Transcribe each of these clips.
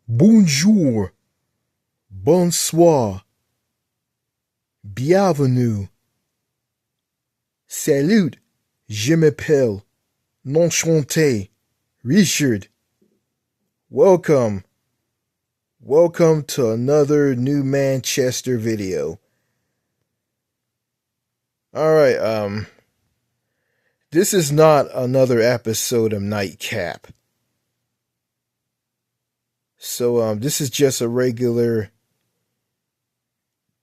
Bonjour, bonsoir, bienvenue, salut, je m'appelle, enchanté, Richard. Welcome to another New Manchester video. Alright, this is not another episode of Nightcap. So this is just a regular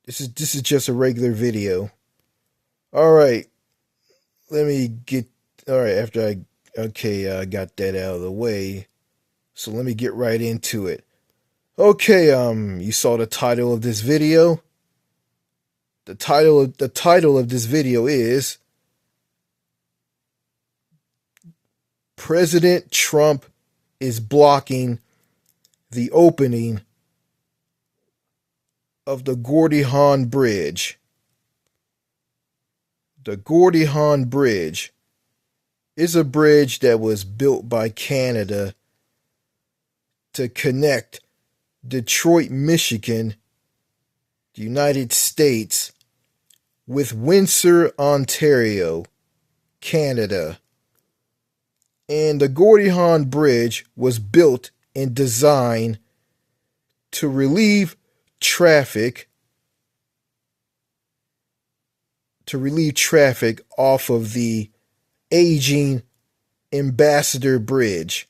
this is just a regular video. Alright. Let me get after I got that out of the way. So let me get right into it. Okay, you saw the title of this video. The title of this video is President Trump is blocking the opening of the Gordie Howe Bridge. The Gordie Howe Bridge is a bridge that was built by Canada to connect Detroit, Michigan, the United States, with Windsor, Ontario, Canada. And the Gordie Howe Bridge was built and designed to relieve traffic off of the aging Ambassador Bridge.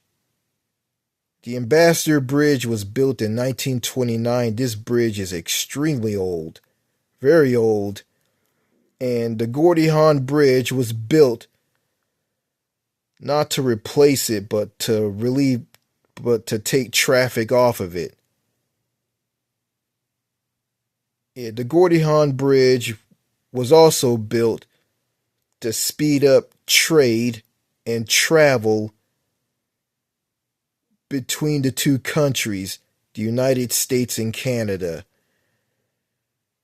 The Ambassador Bridge was built in 1929. This bridge is extremely old, very old. And the Gordie Howe Bridge was built not to replace it, but to take traffic off of it. Yeah, the Gordie Howe Bridge was also built to speed up trade and travel between the two countries, the United States and Canada.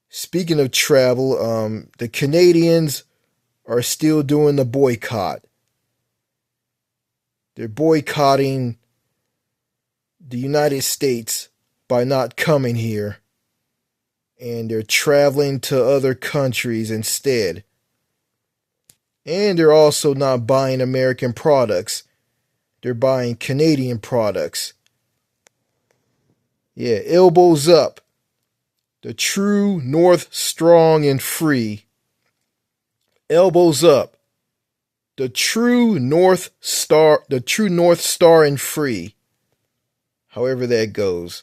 Speaking of travel, the Canadians are still doing the boycott. They're boycotting the United States by not coming here. And they're traveling to other countries instead. And they're also not buying American products. They're buying Canadian products. Yeah, elbows up. The true North strong and free. Elbows up. The true North Star and free. However that goes.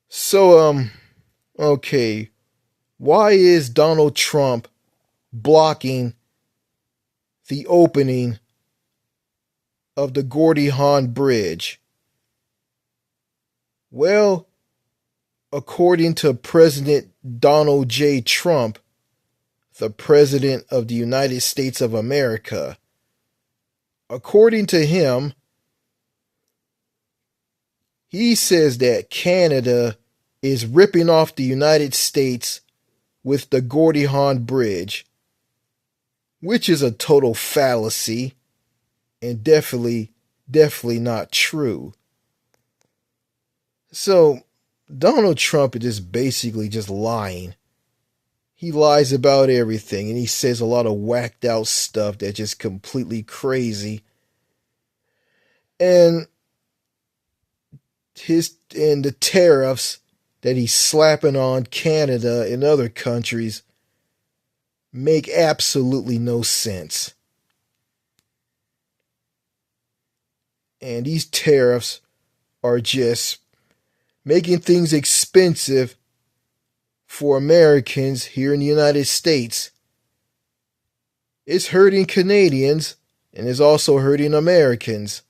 So, okay. Why is Donald Trump blocking the opening of the Gordie Howe Bridge? Well, according to President Donald J. Trump, the President of the United States of America, according to him, he says that Canada is ripping off the United States with the Gordie Howe Bridge, which is a total fallacy and definitely not true. So Donald Trump is just basically just lying. He lies about everything, and he says a lot of whacked out stuff that's just completely crazy. And the tariffs that he's slapping on Canada and other countries make absolutely no sense. And these tariffs are just making things expensive for Americans here in the United States. It's hurting Canadians and it's also hurting Americans.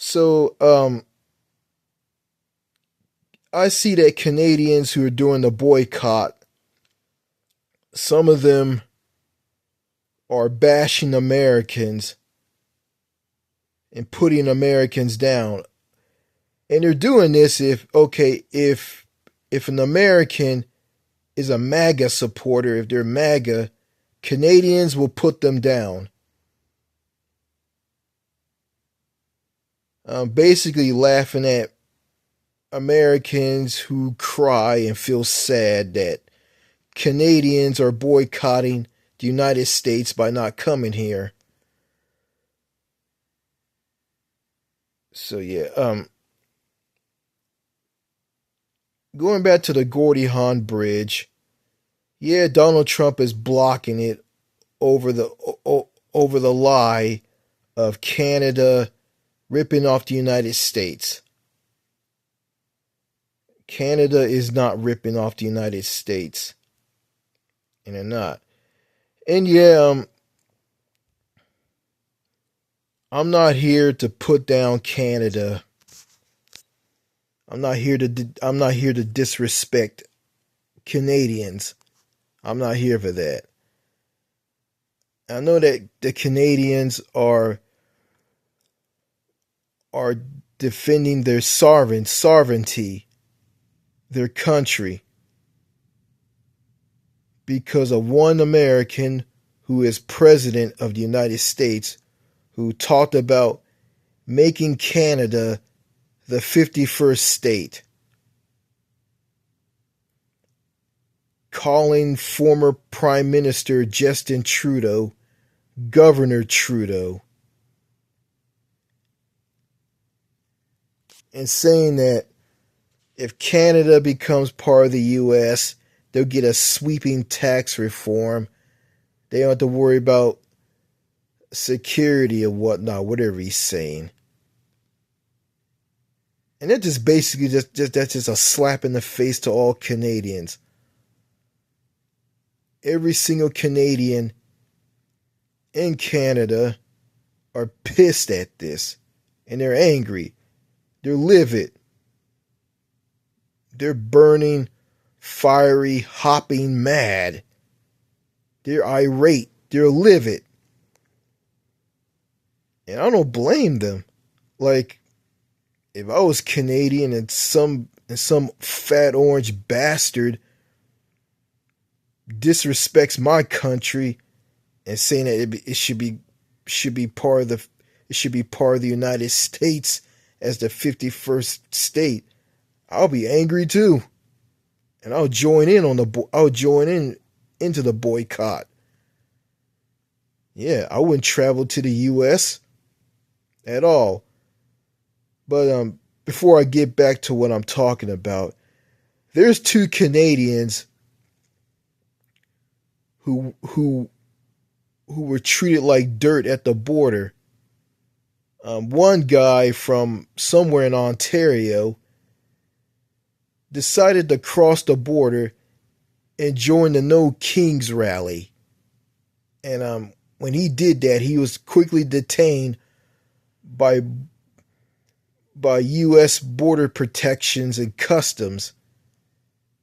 So, I see that Canadians who are doing the boycott, some of them are bashing Americans and putting Americans down. And they're doing this if an American is a MAGA supporter, if they're MAGA, Canadians will put them down. basically laughing at Americans who cry and feel sad that Canadians are boycotting the United States by not coming here. So yeah, going back to the Gordie Howe Bridge, yeah, Donald Trump is blocking it over the over the lie of Canada ripping off the United States. Canada is not ripping off the United States, and they're not. And yeah, I'm not here to put down Canada. I'm not here to disrespect Canadians. I'm not here for that. I know that the Canadians are defending their sovereignty, their country, because of one American who is president of the United States who talked about making Canada the 51st state, calling former Prime Minister Justin Trudeau Governor Trudeau, and saying that if Canada becomes part of the U.S., they'll get a sweeping tax reform. They don't have to worry about security or whatnot, whatever he's saying. And that just basically that's just a slap in the face to all Canadians. Every single Canadian in Canada are pissed at this, and they're angry. They're livid. They're burning, fiery, hopping mad. They're irate. They're livid. And I don't blame them. Like, if I was Canadian and some fat orange bastard disrespects my country and saying that it should be part of the United States as the 51st state, I'll be angry too, and I'll join in into the boycott. Yeah, I wouldn't travel to the U.S. at all. But before I get back to what I'm talking about, there's two Canadians who were treated like dirt at the border. One guy from somewhere in Ontario decided to cross the border and join the No Kings rally. And when he did that, he was quickly detained by U.S. border protections and customs.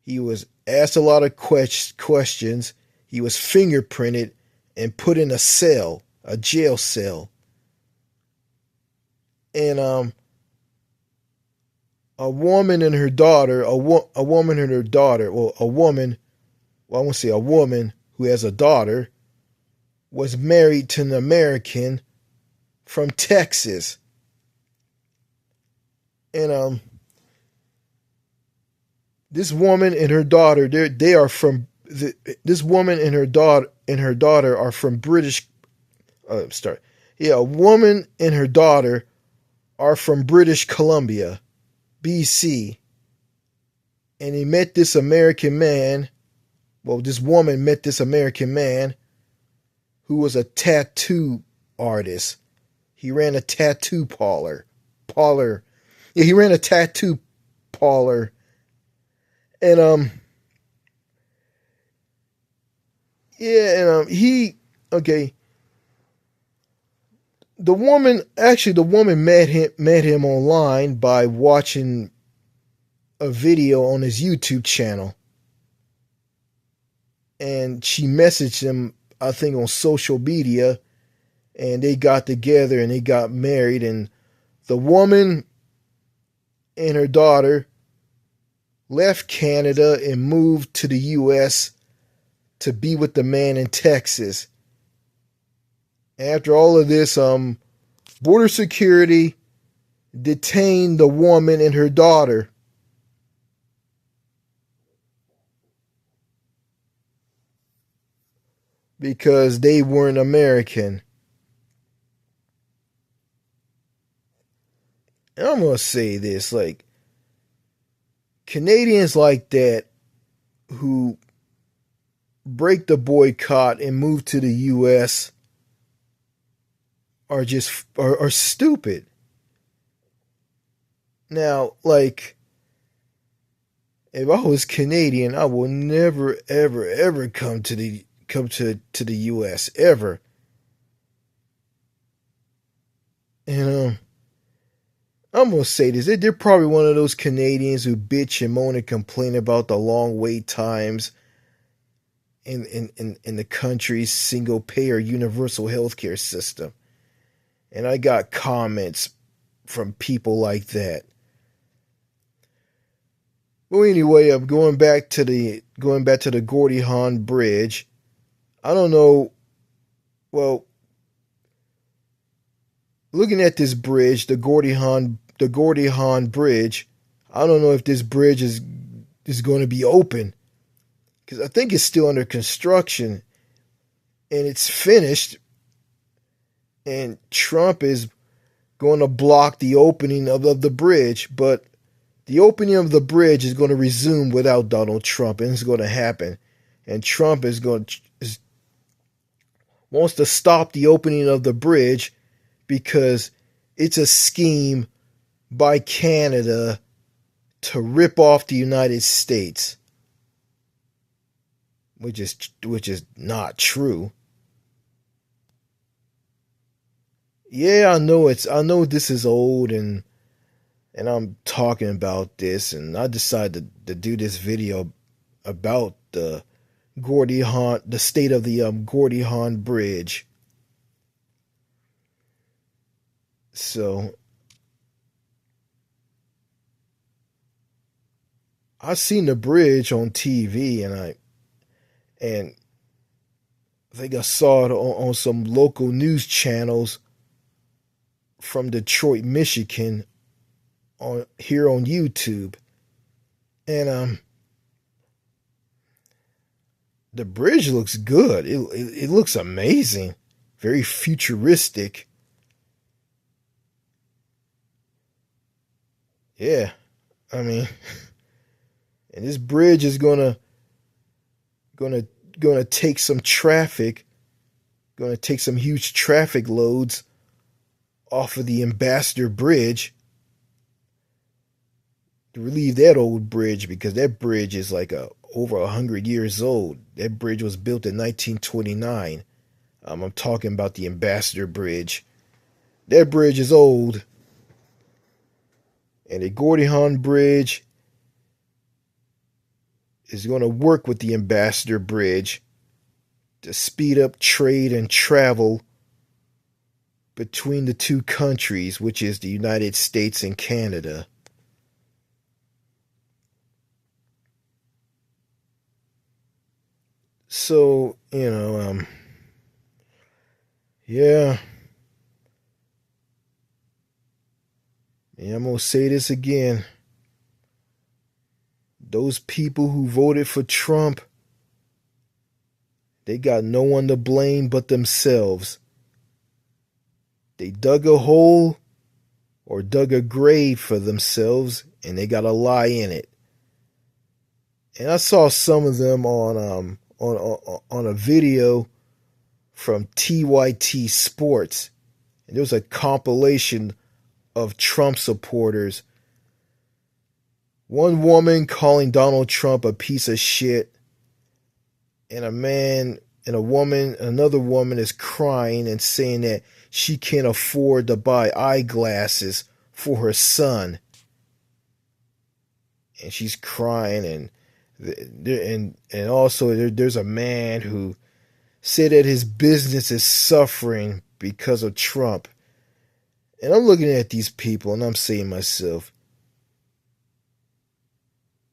He was asked a lot of questions. He was fingerprinted and put in a jail cell. And a woman and her daughter who has a daughter, was married to an American from Texas. And this woman and her daughter, this woman and her daughter are from British. A woman and her daughter are from British Columbia, BC, and he met this American man. Well, this woman met this American man who was a tattoo artist. He ran a tattoo parlor. Yeah, he ran a tattoo parlor. And the woman met him online by watching a video on his YouTube channel. And she messaged him, I think, on social media, and they got together and they got married. And the woman and her daughter left Canada and moved to the U.S. to be with the man in Texas. After all of this, border security detained the woman and her daughter because they weren't American. And I'm gonna say this, like, Canadians like that who break the boycott and move to the US are just are stupid. Now, like, if I was Canadian, I will never ever ever come to the US ever. And I'm gonna say this: they're probably one of those Canadians who bitch and moan and complain about the long wait times in the country's single payer universal healthcare system. And I got comments from people like that. Well, anyway, I'm going back to the Gordie Howe Bridge. I don't know. Well, looking at this bridge, the Gordie Howe Bridge, I don't know if this bridge is going to be open, because I think it's still under construction, and it's finished, and Trump is going to block the opening of the bridge, but the opening of the bridge is going to resume without Donald Trump, and it's going to happen. And Trump wants to stop the opening of the bridge because it's a scheme by Canada to rip off the United States, which is not true. Yeah, I know this is old, and I'm talking about this, and I decided to do this video about the state of the Gordie Howe Bridge. So I seen the bridge on TV, and I think I saw it on some local news channels from Detroit, Michigan, here on YouTube. And the bridge looks good. It looks amazing, very futuristic. Yeah, I mean, and this bridge is gonna take some traffic, gonna take some huge traffic loads off of the Ambassador Bridge, to relieve that old bridge, because that bridge is like over 100 years old. That bridge was built in 1929. I'm talking about the Ambassador Bridge. That bridge is old. And the Gordie Howe Bridge is going to work with the Ambassador Bridge to speed up trade and travel between the two countries, which is the United States and Canada. So, yeah. And I'm going to say this again. Those people who voted for Trump, they got no one to blame but themselves. They dug a hole or dug a grave for themselves, and they got to lie in it. And I saw some of them on a video from TYT Sports, and there was a compilation of Trump supporters. One woman calling Donald Trump a piece of shit, and another woman is crying and saying that she can't afford to buy eyeglasses for her son. And she's crying, and also there's a man who said that his business is suffering because of Trump. And I'm looking at these people and I'm saying to myself,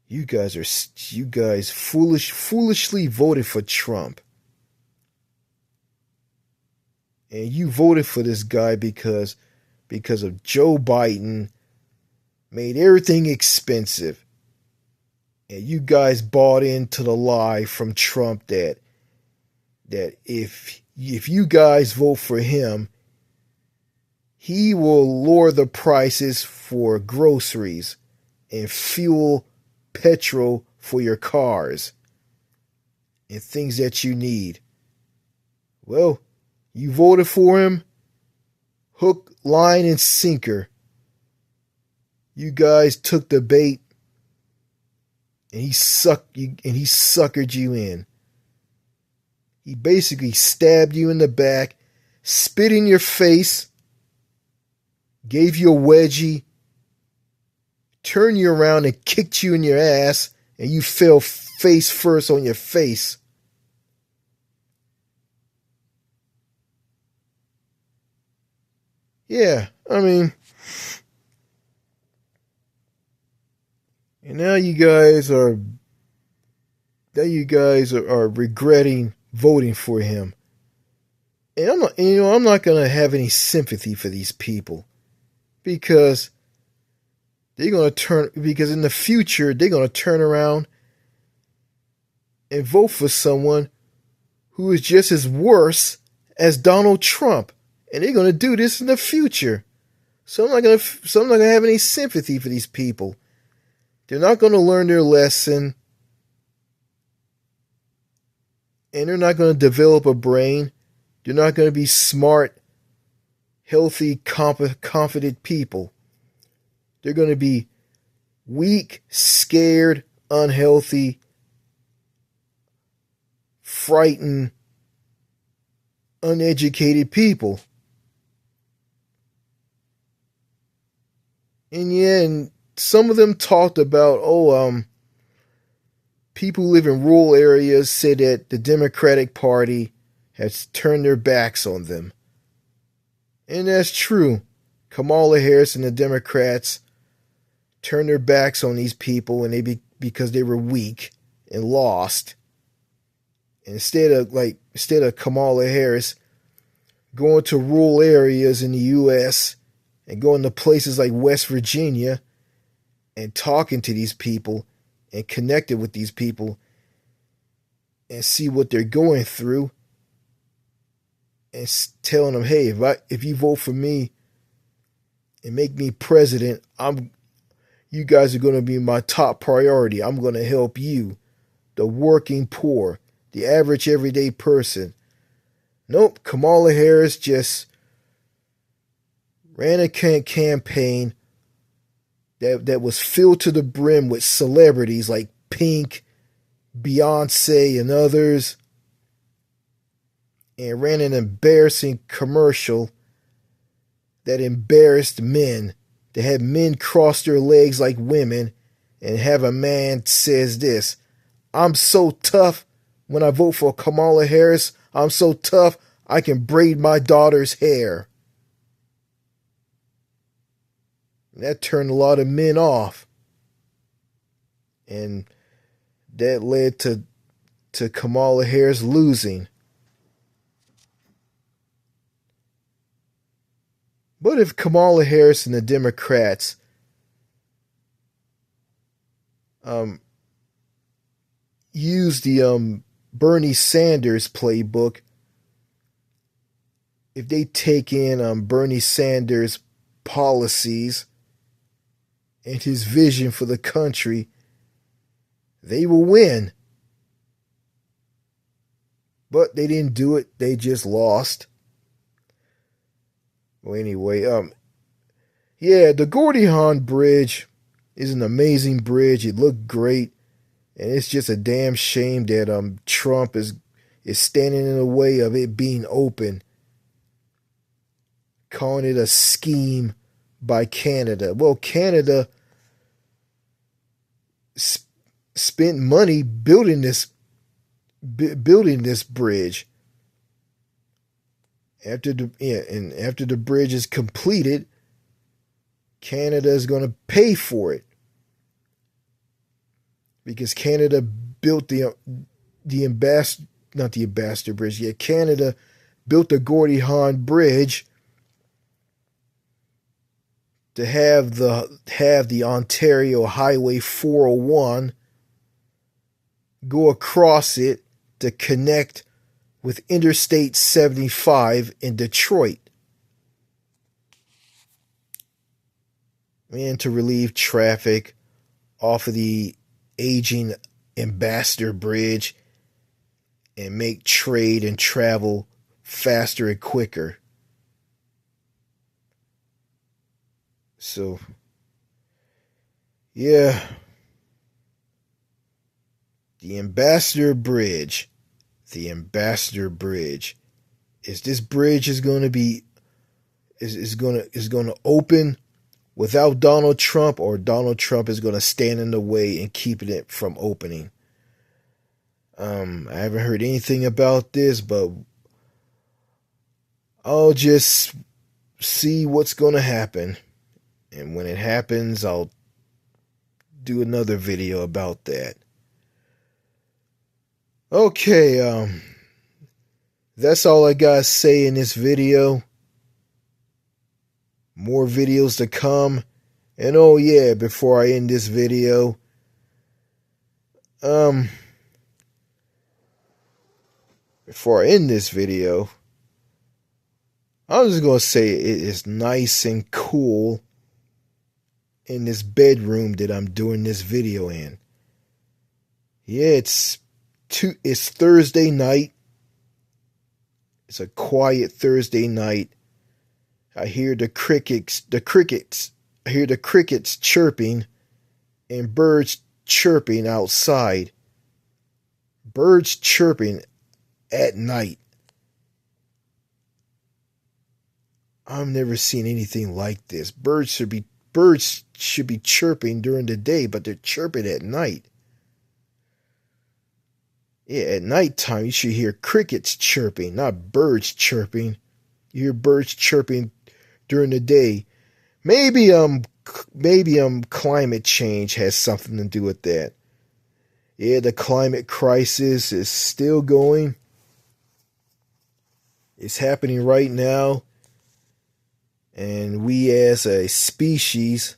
you guys foolishly voted for Trump. And you voted for this guy because of Joe Biden made everything expensive. And you guys bought into the lie from Trump that if you guys vote for him, he will lower the prices for groceries and fuel, petrol for your cars and things that you need. Well, you voted for him, hook, line, and sinker. You guys took the bait, and he suckered you in. He basically stabbed you in the back, spit in your face, gave you a wedgie, turned you around and kicked you in your ass, and you fell face first on your face. Yeah, I mean, and now you guys are regretting voting for him. And I'm not gonna have any sympathy for these people because in the future they're gonna turn around and vote for someone who is just as worse as Donald Trump. And they're going to do this in the future. So I'm not going to have any sympathy for these people. They're not going to learn their lesson. And they're not going to develop a brain. They're not going to be smart, healthy, confident people. They're going to be weak, scared, unhealthy, frightened, uneducated people. And some of them talked about, people who live in rural areas say that the Democratic Party has turned their backs on them. And that's true. Kamala Harris and the Democrats turned their backs on these people because they were weak and lost. And instead of Kamala Harris going to rural areas in the U.S. and going to places like West Virginia and talking to these people and connecting with these people and see what they're going through and telling them, hey, if you vote for me and make me president, you guys are going to be my top priority. I'm going to help you, the working poor, the average everyday person. Nope, Kamala Harris just ran a campaign that was filled to the brim with celebrities like Pink, Beyonce, and others, and ran an embarrassing commercial that embarrassed men, that had men cross their legs like women, and have a man says this, I'm so tough when I vote for Kamala Harris, I'm so tough I can braid my daughter's hair. That turned a lot of men off. And that led to Kamala Harris losing. But if Kamala Harris and the Democrats use the Bernie Sanders playbook, if they take in Bernie Sanders' policies and his vision for the country, they will win. But they didn't do it. They just lost. Well, anyway, the Gordie Howe Bridge is an amazing bridge. It looked great. And it's just a damn shame that Trump is standing in the way of it being open, calling it a scheme by Canada. Well, Canada spent money building this bridge. After the bridge is completed, Canada is going to pay for it, because Canada built the Ambassador Bridge. Yeah, Canada built the Gordie Howe Bridge to have the Ontario Highway 401 go across it to connect with Interstate 75 in Detroit. And to relieve traffic off of the aging Ambassador Bridge and make trade and travel faster and quicker. So, yeah. The Ambassador Bridge. The Ambassador Bridge. Is this bridge is going to be is going to open without Donald Trump, or Donald Trump is going to stand in the way and keeping it from opening? I haven't heard anything about this, but I'll just see what's going to happen. And when it happens, I'll do another video about that. Okay, that's all I got to say in this video. More videos to come. And oh yeah, before I end this video, I'm just going to say it is nice and cool in this bedroom that I'm doing this video in. Yeah, it's Thursday night. It's a quiet Thursday night. I hear the crickets chirping and birds chirping outside. Birds chirping at night. I've never seen anything like this. Birds should be chirping during the day, but they're chirping at night. Yeah, at nighttime you should hear crickets chirping, not birds chirping. You hear birds chirping during the day. Maybe climate change has something to do with that. Yeah, the climate crisis is still going. It's happening right now. And we as a species,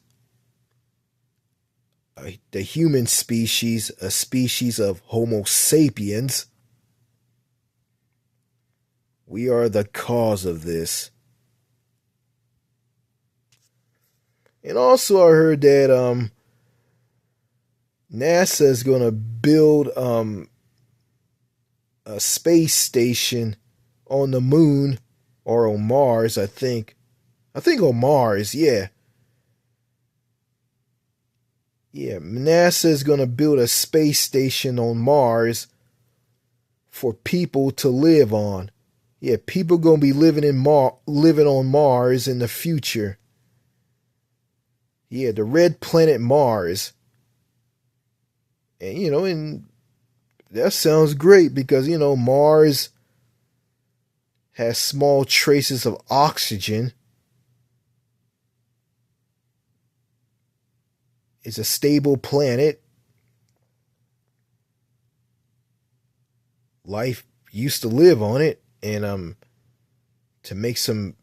the human species, a species of Homo sapiens, we are the cause of this. And also I heard that NASA is going to build a space station on the moon, or on Mars, I think on Mars, yeah. Yeah, NASA is going to build a space station on Mars for people to live on. Yeah, people going to be living on Mars in the future. Yeah, the red planet Mars. And, and that sounds great because, Mars has small traces of oxygen. It's a stable planet. Life used to live on it, and to make some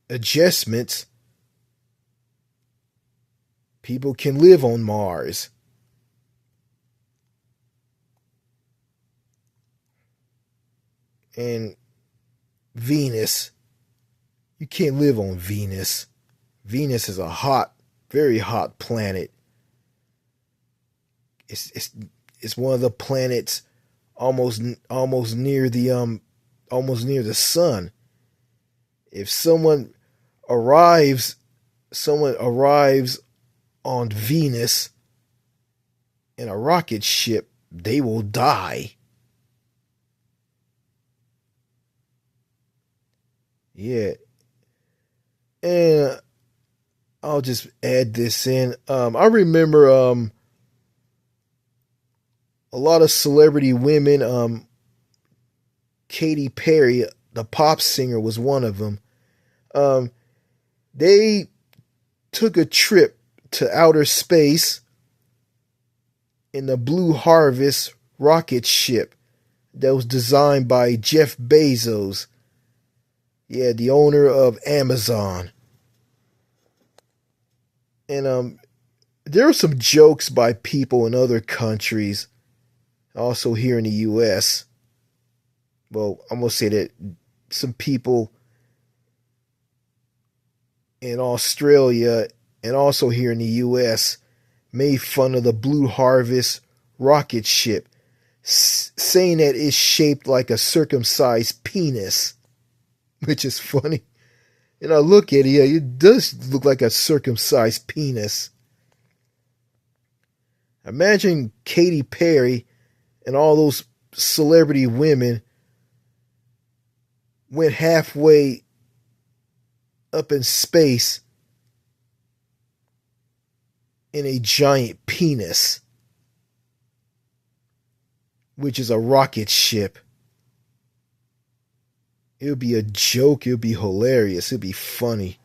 adjustments, people can live on Mars. And Venus, you can't live on Venus. Venus is a very hot planet. It's one of the planets almost near the sun. If someone arrives on Venus in a rocket ship, they will die. Yeah. And I'll just add this in. I remember a lot of celebrity women, Katy Perry, the pop singer, was one of them. They took a trip to outer space in the Blue Harvest rocket ship that was designed by Jeff Bezos. Yeah, the owner of Amazon. And there are some jokes by people in other countries, also here in the U.S. Well, I'm going to say that some people in Australia and also here in the U.S. made fun of the Blue Harvest rocket ship, saying that it's shaped like a circumcised penis, which is funny. And I look at it, yeah, it does look like a circumcised penis. Imagine Katy Perry and all those celebrity women went halfway up in space in a giant penis, which is a rocket ship. It would be a joke. It would be hilarious. It would be funny.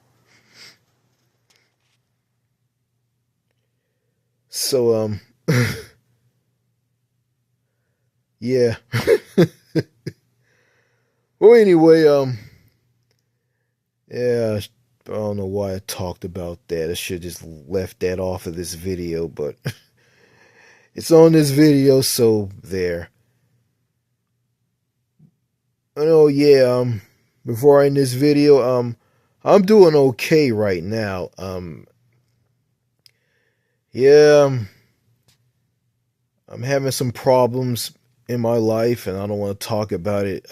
So, yeah. Well, anyway, yeah, I don't know why I talked about that. I should have just left that off of this video, but it's on this video, so there. Oh yeah, before I end this video, I'm doing okay right now. Yeah, I'm having some problems in my life, and I don't want to talk about it.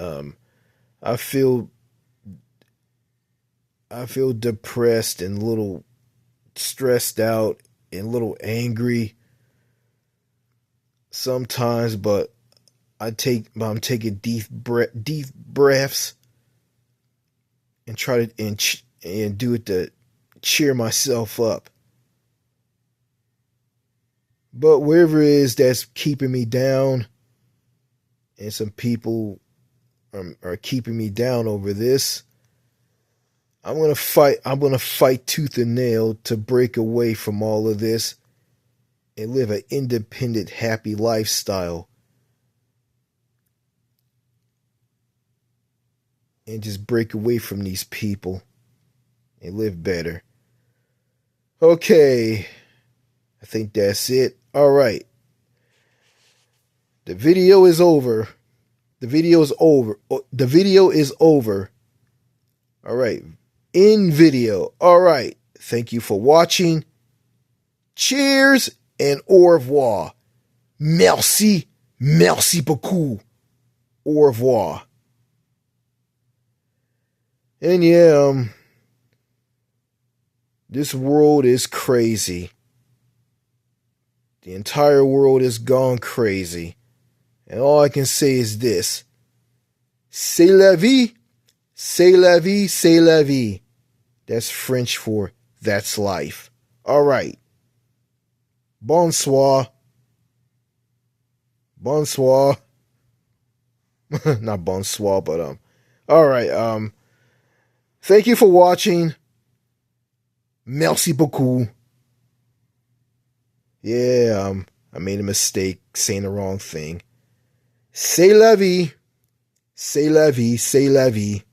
I feel depressed and a little stressed out and a little angry sometimes, but I'm taking deep breaths and try to and do it to cheer myself up. But wherever it is that's keeping me down, and some people are keeping me down over this, I'm gonna fight tooth and nail to break away from all of this and live an independent, happy lifestyle. And just break away from these people and live better. Okay, I think that's it. All right. The video is over. The video is over. The video is over. All right. In video. All right. Thank you for watching. Cheers and au revoir. Merci. Merci beaucoup. Au revoir. And yeah, this world is crazy. The entire world has gone crazy. And all I can say is this. C'est la vie. C'est la vie. C'est la vie. That's French for that's life. All right. Bonsoir. Bonsoir. Not bonsoir, but all right. Thank you for watching. Merci beaucoup. Yeah, I made a mistake saying the wrong thing. C'est la vie. C'est la vie. C'est la vie.